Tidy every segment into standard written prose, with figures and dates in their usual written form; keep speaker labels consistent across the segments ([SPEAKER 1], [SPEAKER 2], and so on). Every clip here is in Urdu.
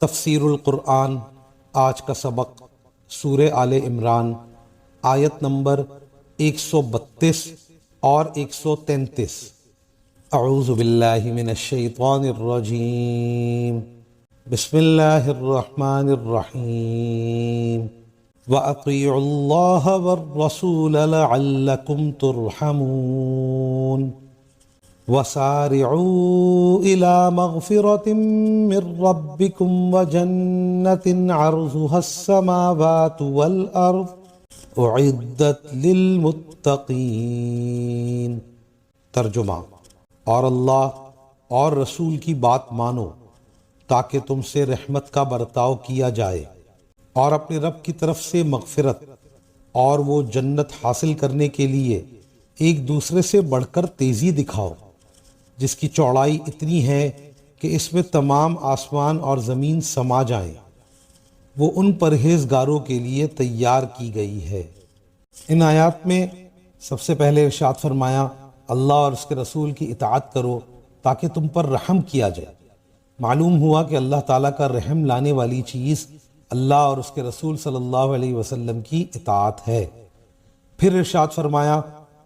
[SPEAKER 1] تفسیر القرآن آج کا سبق سورہ آل عمران آیت نمبر 132 اور 133۔ اعوذ باللہ من الشیطان الرجیم، بسم اللہ الرحمن الرحیم، وَأَطِيعُوا اللَّهَ وَالرَّسُولَ لَعَلَّكُمْ تُرْحَمُونَ وَسَارِعُوا إِلَى مَغْفِرَةٍ مِّن رَّبِّكُمْ وَجَنَّةٍ عَرْضُهَا السَّمَاوَاتُ وَالْأَرْضُ أُعِدَّتْ لِلْمُتَّقِينَ۔ ترجمہ: اور اللہ اور رسول کی بات مانو تاکہ تم سے رحمت کا برتاؤ کیا جائے، اور اپنے رب کی طرف سے مغفرت اور وہ جنت حاصل کرنے کے لیے ایک دوسرے سے بڑھ کر تیزی دکھاؤ، جس کی چوڑائی اتنی ہے کہ اس میں تمام آسمان اور زمین سما جائیں۔ وہ ان پرہیزگاروں کے لیے تیار کی گئی ہے۔ ان آیات میں سب سے پہلے ارشاد فرمایا اللہ اور اس کے رسول کی اطاعت کرو تاکہ تم پر رحم کیا جائے۔ معلوم ہوا کہ اللہ تعالیٰ کا رحم لانے والی چیز اللہ اور اس کے رسول صلی اللہ علیہ وسلم کی اطاعت ہے۔ پھر ارشاد فرمایا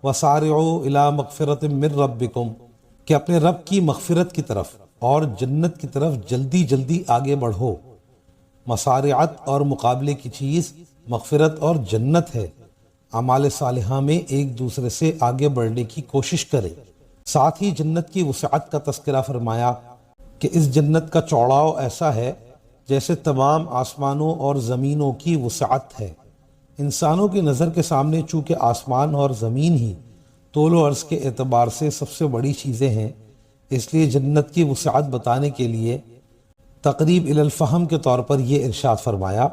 [SPEAKER 1] وَسَارِعُوا إِلَى مَغْفِرَةٍ مِّن رَّبِّكُمْ، کہ اپنے رب کی مغفرت کی طرف اور جنت کی طرف جلدی جلدی آگے بڑھو۔ مسارعت اور مقابلے کی چیز مغفرت اور جنت ہے۔ اعمال صالحہ میں ایک دوسرے سے آگے بڑھنے کی کوشش کرے۔ ساتھ ہی جنت کی وسعت کا تذکرہ فرمایا کہ اس جنت کا چوڑاؤ ایسا ہے جیسے تمام آسمانوں اور زمینوں کی وسعت ہے۔ انسانوں کی نظر کے سامنے چونکہ آسمان اور زمین ہی طول و عرض کے اعتبار سے سب سے بڑی چیزیں ہیں، اس لیے جنت کی وسعت بتانے کے لیے تقریب الی الفہم کے طور پر یہ ارشاد فرمایا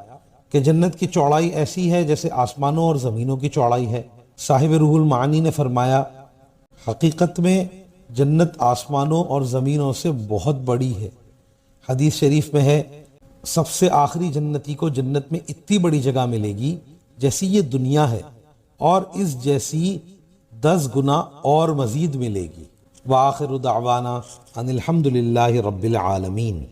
[SPEAKER 1] کہ جنت کی چوڑائی ایسی ہے جیسے آسمانوں اور زمینوں کی چوڑائی ہے۔ صاحب روح المعانی نے فرمایا حقیقت میں جنت آسمانوں اور زمینوں سے بہت بڑی ہے۔ حدیث شریف میں ہے سب سے آخری جنتی کو جنت میں اتنی بڑی جگہ ملے گی جیسی یہ دنیا ہے، اور اس جیسی 10 گنا اور مزید ملے گی۔ وآخر دعوانا ان الحمد للہ رب العالمین۔